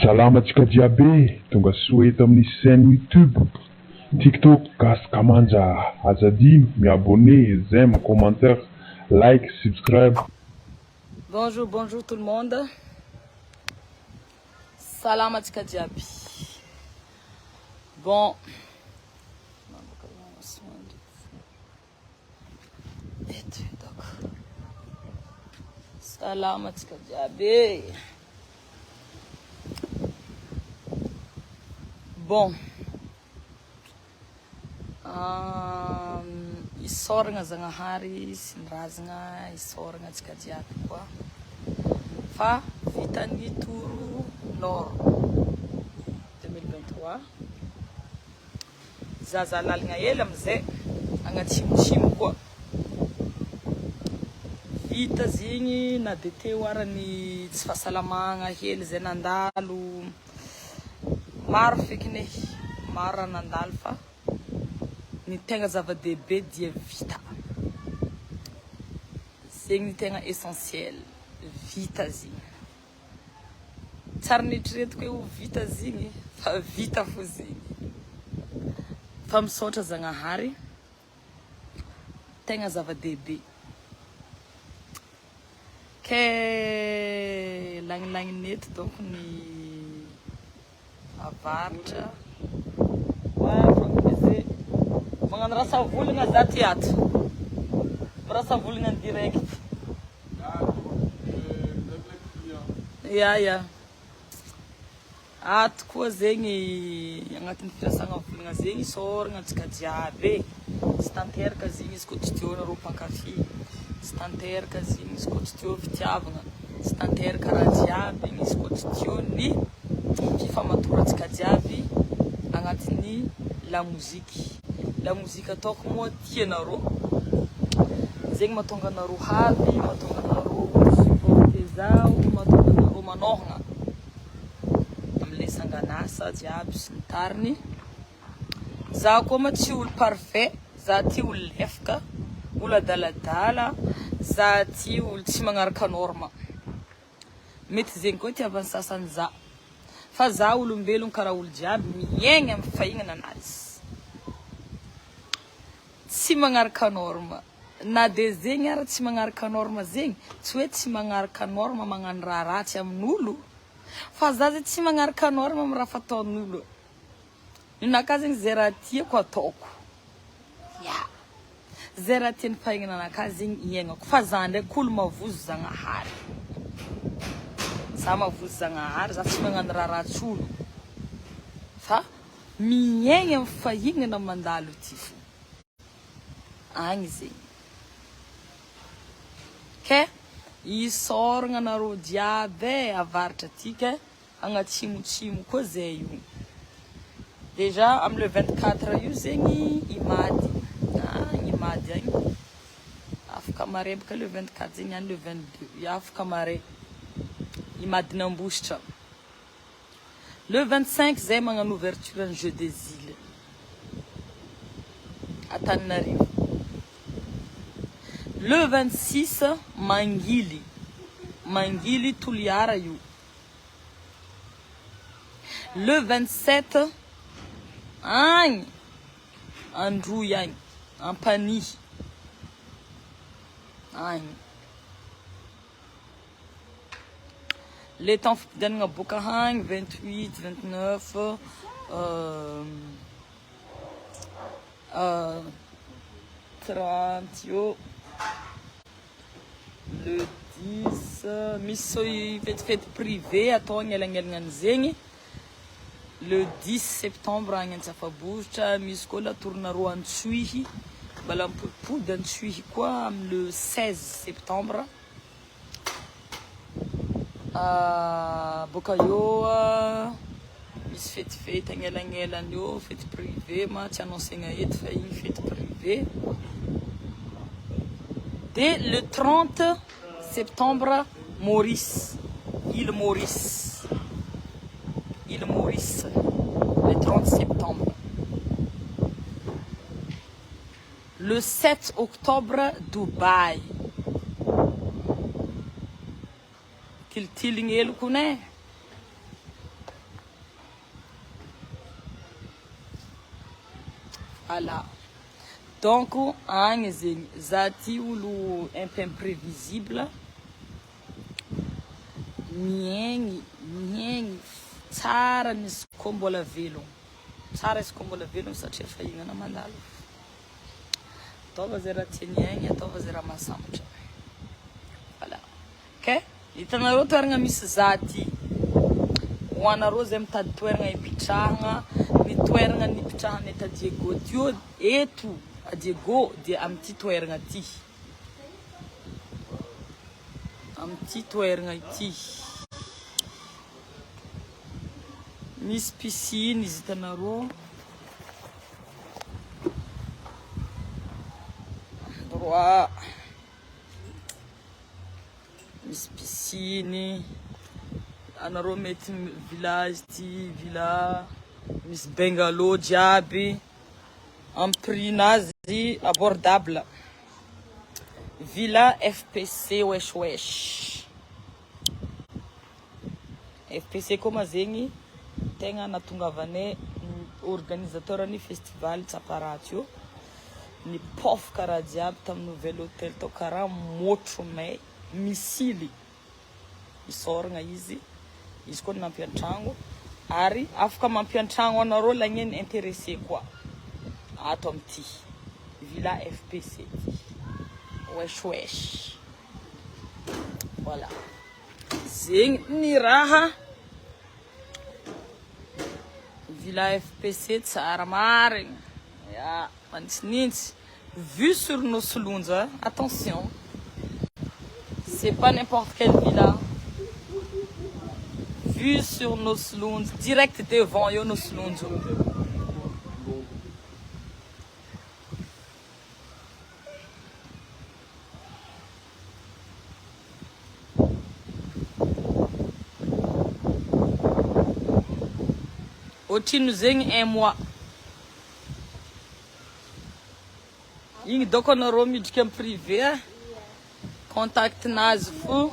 Salamatsika jiaby tonga soa eto amin'ny chaîne YouTube, TikTok, Kamanja. Azadi, m'abonner, j'aime, commentaire, like, subscribe. Bonjour, bonjour tout le monde. Salamatsika jiaby. Bon. Salamatsika jiaby. Bon. Isoragna Zagnahary sy ny razagna isoragna antsika jiaby koa. Fa vitan'ny toro nord 2023. Zaza lalagna hely amizay agnatsimotsimo koa. Vita zigny na de teo arany tsy fahasalamagna hely zay nandalo. Maro fekiny maro nandalo fa ny tegna zava-dehibe dia vita. Zegny ny tegna essentiel, vita zigny. Tsara netretiko hoe vita zigny, fa vita fo zigny. Fa misaotra Zagnahary, tegna zava-dehibe. Ke lagnilagnineto donc ny avaratra. Magnano rasa volagna za ty ato. Rasa volagna en direct. Ya. Ato koa zegny agnatin'ny firasagna volagna zegny isoragna antsika jiaby. Tsy tanteraka zegny izy koa tsy tianareo mpankafy. Tsy tanteraka zegny izy koa tsy teo fitiavagna. Tsy tanteraka raha jiaby izy koa tsy teo ny fifamatorantsika jiaby agnatin'ny la musique. La musique ataoko moa tianareo. Zegny mahatonga anareo havy, mahatonga anareo supporter zao, mahatonga anareo manohagna am'le sanganasa jiaby sy ny tariny. Za koa ma tsy olo parfait, za ty olo lefaka, olo adaladala, za ty olo tsy magnaraka norma. Mety zegny koa tiavan'ny sasany za. Fa za olombelogno karaha olo jiaby miaigna amin'ny fahignana anazy. Tsy magnaraka norma. Na de zegny ara tsy magnaraka norma zegny, tsy hoe tsy magnaraka norma magnano raha ratsy amin'olo. Fa za zay tsy magnaraka norma amin'ny raha fataon'olo. Ninaka zegny zay raha tiako ataoko. Ya. Zay raha tian'ny fahignana anaka zegny iaignako. Fa za ndraiky olo mavozo Zagnahary. Za mavozo Zagnahary, za tsy magnano raha ratsy olo. Fa miaigna amin'ny fahignana mandalo ty fo. Agny zegny. Ke isoragna anareo jiaby avaratra atika agnatsimotsimo koa zay io. Déjà am le 24 io zegny imady. Imady agny. Afaka marebaka le 24 zegny any le 22. Afaka mare. Imady n'Ambositra. Le 25 zay magnano ouverture ny jeu des îles. Antananarivo. Le 26 Mangily. Mangily Toliara io. Le 27 agny Androuille agny Ampany agny. Le temps fipidianagna boka agny 28, 29 30 io. Le 10 misy fetifety privé atao agnelagnelanany zegny. Le 10 septembre agny Antsafabovotra, misy koa latourna-roa Antsohihy, mbala mipodipody Antsohihy koa amy le 16 septembre. Boka eo misy fetifety agnelagnelany eo, fety privé ma tsy annoncegna eto fa igny fety privé. De le 30 septembre Maurice, île Maurice. Île Maurice, le 30 septembre. Le 7 octobre, Dubaï. Kiltiling elo kone. Voilà. Donc agny zegny za ty olo un peu imprévisible, miaigny tsara izy koa mbola velogno, tsara izy koa mbola velogno satria efa hiainana mandalo. Ataova zay raha tiany aigny, ataova zay raha mahasambatra. Voilà. Ok, hitanareo toeragna misy za ty, ho anareo zay mitady toeragna hipitrahagna, ny toeragna nipitrahana eto Diego tio eto a Diego dia amin'ity toeragna ty, amin'ity toeragna ity misy piscine izy hitanareo, droit misy piscine. Anareo mety village ty villa misy bungalow jiaby, en prix nazy abordable. Villa FPC wesh. FPC koa ma zegny tegna natongavanay organisateur ny festival Tsaparaty io, ny pof karaha jiaby tamin'ny nouvel hôtel tao karaha motro may misily isoragna izy koa nampiantragno, ary afaka mampiantragno anareo lagneny intéressé koa ato amin'ity Villa FPC ty. Wesh. Voilà. Zegny ny raha Villa FPC tsara marigny. Ya, manintsinintsy. Vue sur Nossolonja, attention. C'est pas n'importe quelle villa. Vue sur Nossolonja, direct devant yo Nossolonja. Otrino zegny un mois. Igny doko anareo midriky amin'ny privé, contact nazy fo.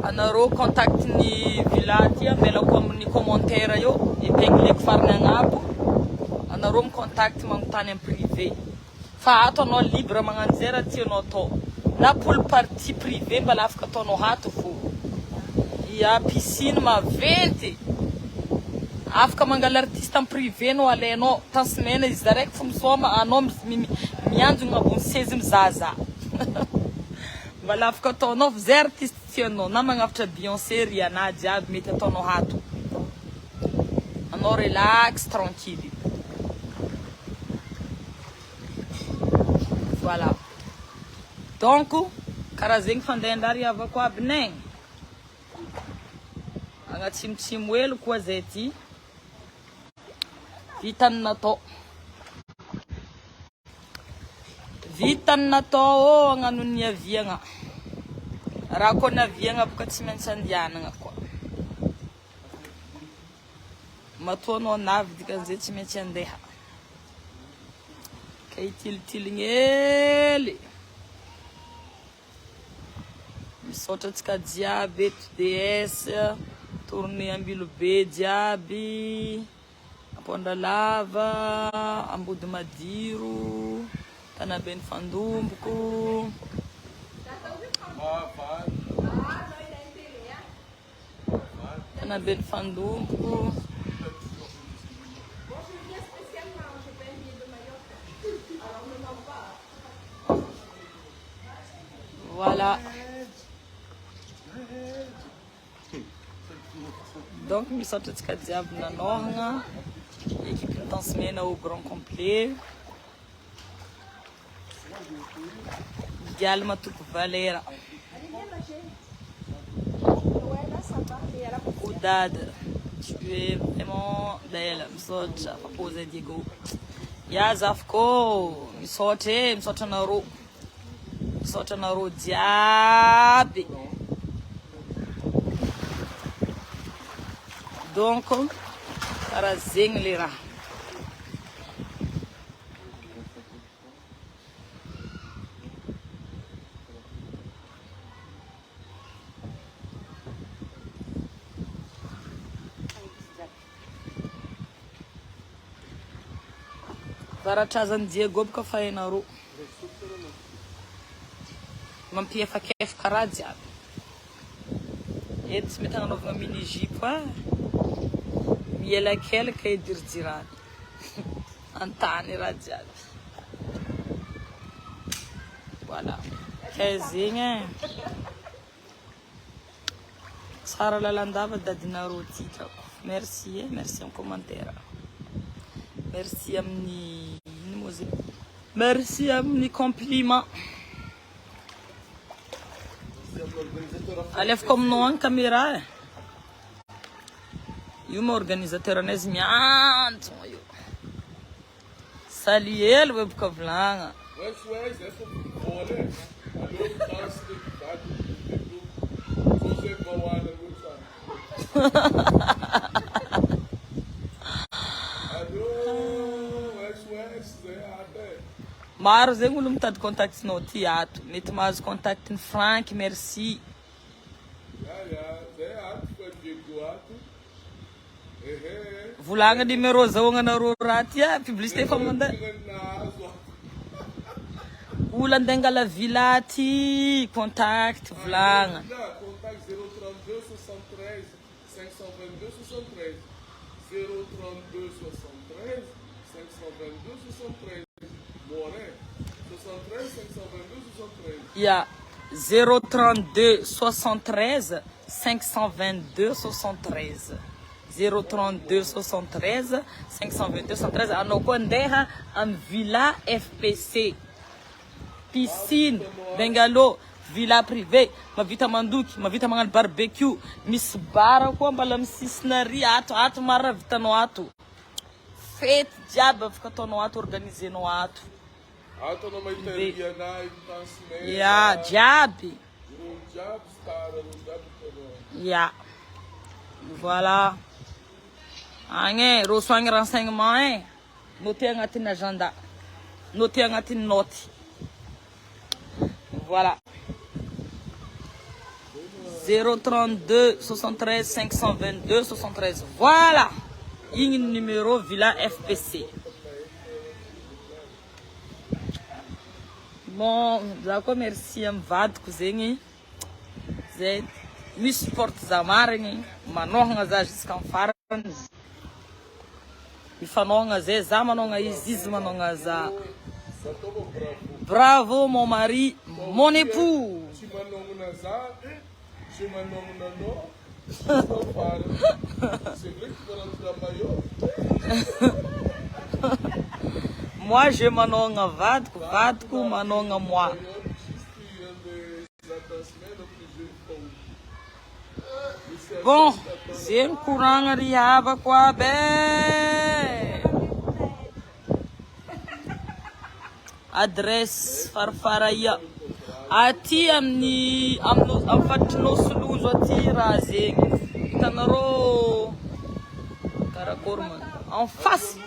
Anareo contact ny villa ty amelako amin'ny commentaire io, epingleko farany agnabo. Anareo mi contact magnotany amin'ny privé. Fa ato anao libre magnano zay raha tianao atao. Na pour partie privé mbala afaka ataonao ato fo. Ya piscine maventy. Afaka mangala artiste en privé no alainao tansimena izy direct fo misoma anao mianjogna ambony sezy mizaza. Mbala afaka ataonao zay artiste tianao, na magnafatra Beyoncé, Rihanna jiaby mety ataonao ato. Anao relax tranquille. Voilà. Donc karaha zegny fandehandraha riavako aby negny. Agnatsimotsimo helo koa zay ty. Vitany natao agnano ny aviagna. Raha koa ny aviagna boka tsy maintsy andianagna koa. Matoa anao navy dikan'izay tsy maintsy andeha. Ka hitilitiliny hely. Misaotra antsika jiaby eto DS, tournée Ambilobe jiaby, Apondralava, Ambodimadiro, Tanabeny Fandomboko. Tanabeny Fandomboko. Voilà. Donc misaotra antsika jiaby nanohagna, équipe tansimena au grand complet. Dialy Matoko Valera. Oudad, tu es vraiment belle. Misaotra Papoza Diego. Ya Zafko, misaotra naro. Misaotra naro jiaby. Donc, karaha zegny le raha. Varatrazan'ny Diego boka fa hainareo. Mampiefakefaka raha jiaby. Eto tsy mety hanaovana mini jipo mielakelaka idirijirany. Antany raha jiaby. Voilà. Zegny tsara lalandava dadinareo titrako. Merci merci en commentaire. Merci amin'ny merci amin'ny compliment. Alefako aminao any caméra e. Io ma organisateur anazy miantogna io. Salielo hoe boka volagna. Maro zegny olo mitady contactinao ty ato. Mety mahazo contactiny Frank, merci. Volagna numéro zahoagnanareo raha ty publicité fa mandeha. Olo andeha angala villa ty contact volagna. Contact 032 73 522 73 032 73 522 73 Moré 73 522 73. Yeah. 032 73 522 73 032 73 522 73. Anao koa andeha amin'ny villa FPC piscine bengalo villa privé mavita mandoky mavita magnano barbecue misy bara koa mbala amin'ny sisiny ato mara vitanao ato fety jiaby afaka ataonao ato organisenao ato Ato na mahita anay transmet. ya jiaby ya voilà agny reçoit renseignement noté agnatin'ny agenda noté agnatin'ny note. Voilà. 032 73 522 73. Voilà. Une numéro Villa FPC. Bon, d'accord, merci à m'vadko zegny. Zay misy support za marigny, manohagna za jusqu'en farany. Mifanohagna zay za manohagna izy manohagna za. Bravo mon mari, mon époux. Moi je manonga vadko, vadko manonga moi. Bon, c'est un courant à riaba quoi ben. Adresse Farfaraya. Aty amin'ny fatrino solozo aty raha zegny. Hitanareo karakory man. En face.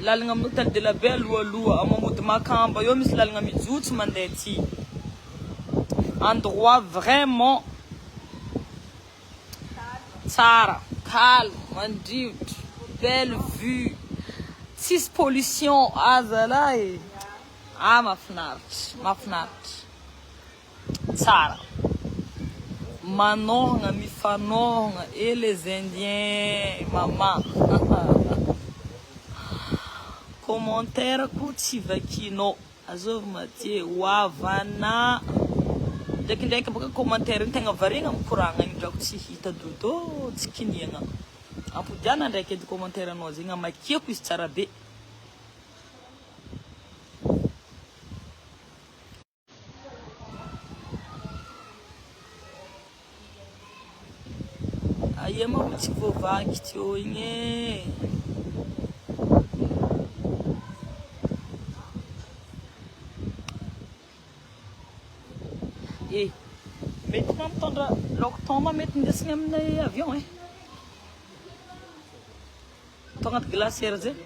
Lalagna amin'ny hôtel de la Baie aloha amamody Makamba eo misy lalagna mijotso mandeha aty. Endroit vraiment tsara, calme, mandrivotro, belle vue. Six pollution azala e. Ah mahafinaritra, mahafinaritra. Tsara. Manohagna, mifanohagna et les Indiens, maman. Commentaire ko tsy vakinao. Azov matie hoavana. Ndraikindraiky boka commentaire ny tegna variagna mikoragna igny drako tsy hita dodo tsy kinihagna. Ampodiana ndraiky edy commentaire anao zegny amakiako izy tsara be. Aia ma tsy voavaky teo igny e. Eh, mety mamitondra lockton ma mety ndesigny amin'ny avion e. Atao agnaty glacière zay.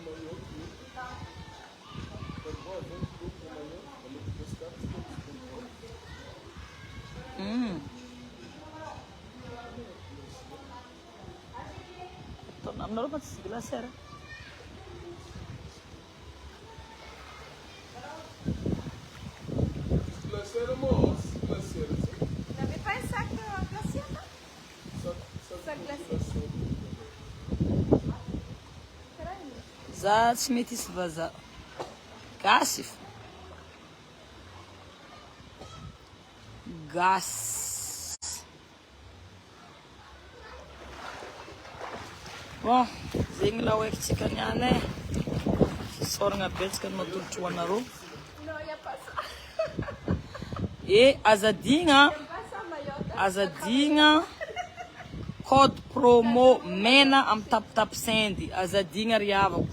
Aminareo fa tsisy glacière. za tsy mety hisy vaza gasy fo gasy. Bon zegny la oekintsika niany e fisoragna betsaka ny matolotry ho anareo e azadigna code promo mena am tap send azadigna riavako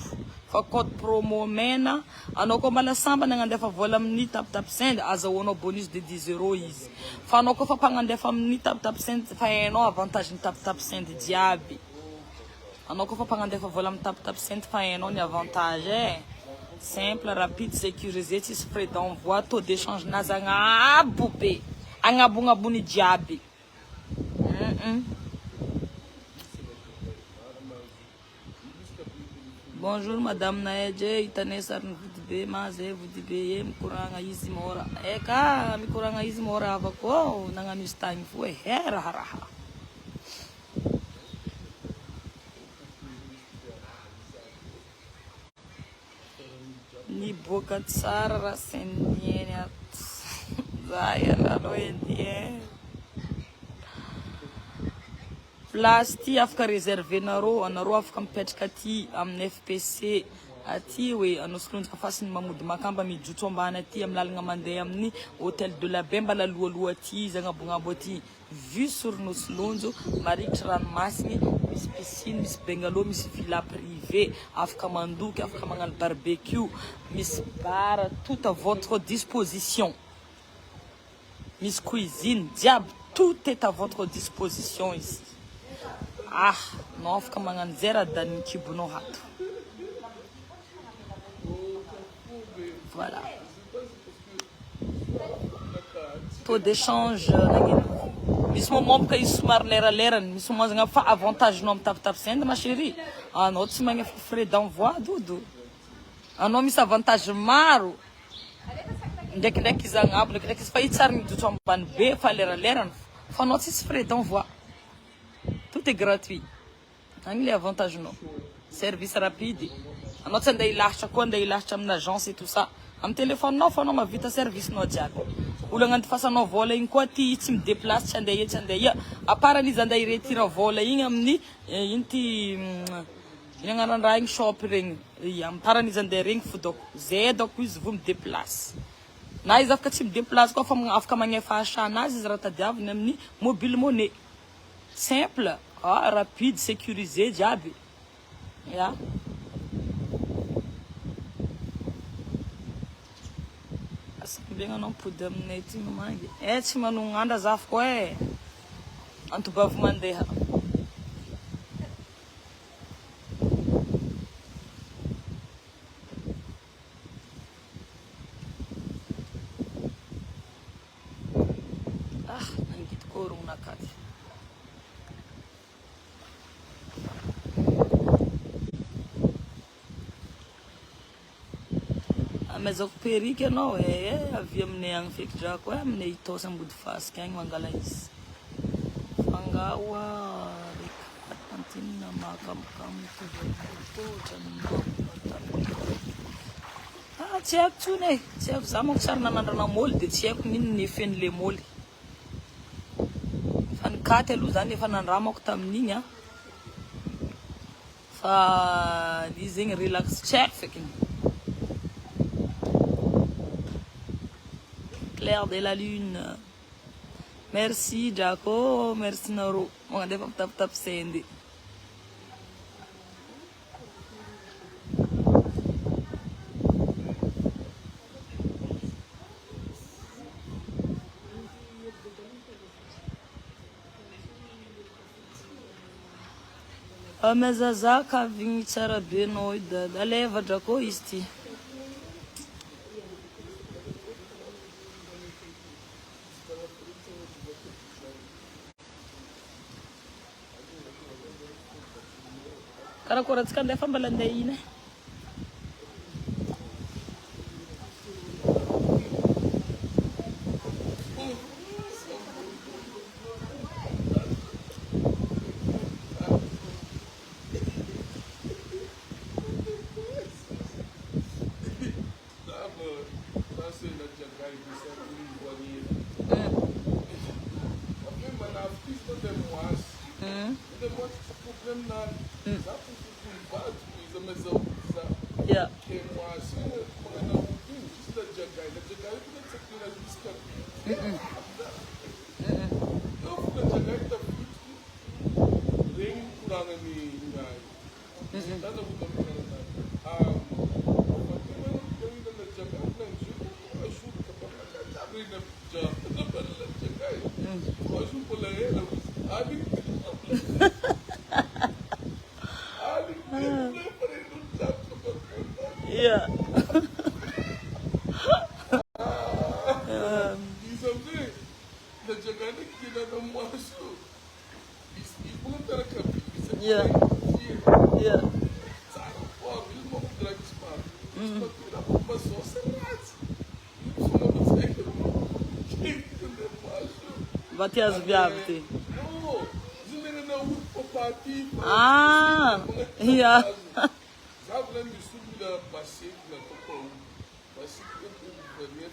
fa code promo mena anao ko mala samba nagnandefa vola amin'ny tap send azahoanao bonus de 10 € izy fa anao ko fa pagnandefa amin'ny tap send fa hainao avantage ny tap send jiaby anao ko fa pagnandefa vola amin'ny tap send fa hainao ny avantage simple rapide sécurisé tsisy frais d'envoi taux d'échange nazy agnabo be agnabognabony jiaby. Bonjour madame Naedje, itane sarny vody be maze vody be mikoragna izy mora. Eka mikoragna izy mora avako nagnano izy tagny fo raharaha. Ni boka tsara raha sendieny ato. Zay anao edy place ty afaka réservé-nareo, anareo afaka mipetraka aty amin'ny FPC aty hoe anao solonjaka fasiny mamody makamba mijotso ambany aty amin'ny lalagna mandeha amin'ny hôtel de la Baie mbala aloaloha aty izy agnabognabo aty vue sur Nosilonjo marikitry ranomasigny misy piscine misy bungalow misy villa privé afaka mandoky afaka magnano barbecue misy bar tout à votre disposition misy cuisine diable tout est à votre disposition ici. Ah, non afaka magnano zay raha daniny kibonao hato. Voilà. Taux d'échange misy moment boka izy somary leralerany misy moment zagna fa avantage nao amin'ny tap send ma chérie anao tsy magnefa frais d'envoi dodo anao misy avantage maro ndraikindraiky izy agnabo ndraikindraiky izy fa itsary mijotso ambany be fa leralerany fa anao tsisy frais d'envoi. Tout est gratuit. Agny le avantage non. Service rapide. Anao tsy andeha ilahatra koa andeha ilahatra amin'ny agence et tout ça. Amin'ny téléphone-nao fa anao mavita service nao jiaby. Olo agnatinfasanao vola igny koa ty tsy midéplace tsy andeha tsy andeha. À part izy andeha iretira vola igny amin'ny ino ty ignagnanandraha igny shop regny. Amin'ny parany izy andeha regny fo doko. Zay doko izy vao midéplace. Na izy afaka tsy midéplace koa fa afaka magnefa achanazy izy raha tadiaviny amin'ny mobile monnaie. Simple, rapide, sécurisé, diable. Yeah. Asa bien non pode aminay ty mamangy. Tsy manongandra zafy koa antobavo mandeha. Nangity korogna nakady. Mas ako perika anao avy aminay agny feky drako aminay itosy ambody fasika agny mangala izy fangawa rekantina makamokamo tsy haiko tsony tsy haiko za manko sary nanandrana moly de tsy haiko nino ny efen'le moly fa nikaty aloha zany efa nandramako tamin'igny fa izy zegny relax tsy haiko feky Claire de la lune. Merci Jaco, merci Naro. On a des tap sendi. Amezazaka vingi tsara be no da leva Jaco isti. Karakora tsika ndefa mbala andeha ina Ainda mais esse problema nada. Já por privado, coisa, mas eu Yeah. que é mais mas não isso da jagai que não se aqui na busca. Eu fui na jagai da bem kurang ni ngai. Tá na buta na bagaimana yang na jagai nang juta ajuda ka para cá abrir na jagai na para jagai. Ajuda pela ela. Ali Yeah. Isabel, na jagada que na não macho. Isso pergunta na cabeça. Yeah. Yeah. Sabe, ó, ele não drag spam. Isso não tira uma só serrada. Isso não sei que não macho. Bate as viagens. Não, isso não é o papati. Ah, yeah. Sabe, lá me subi na passeio na copa. Passeio que eu vou ver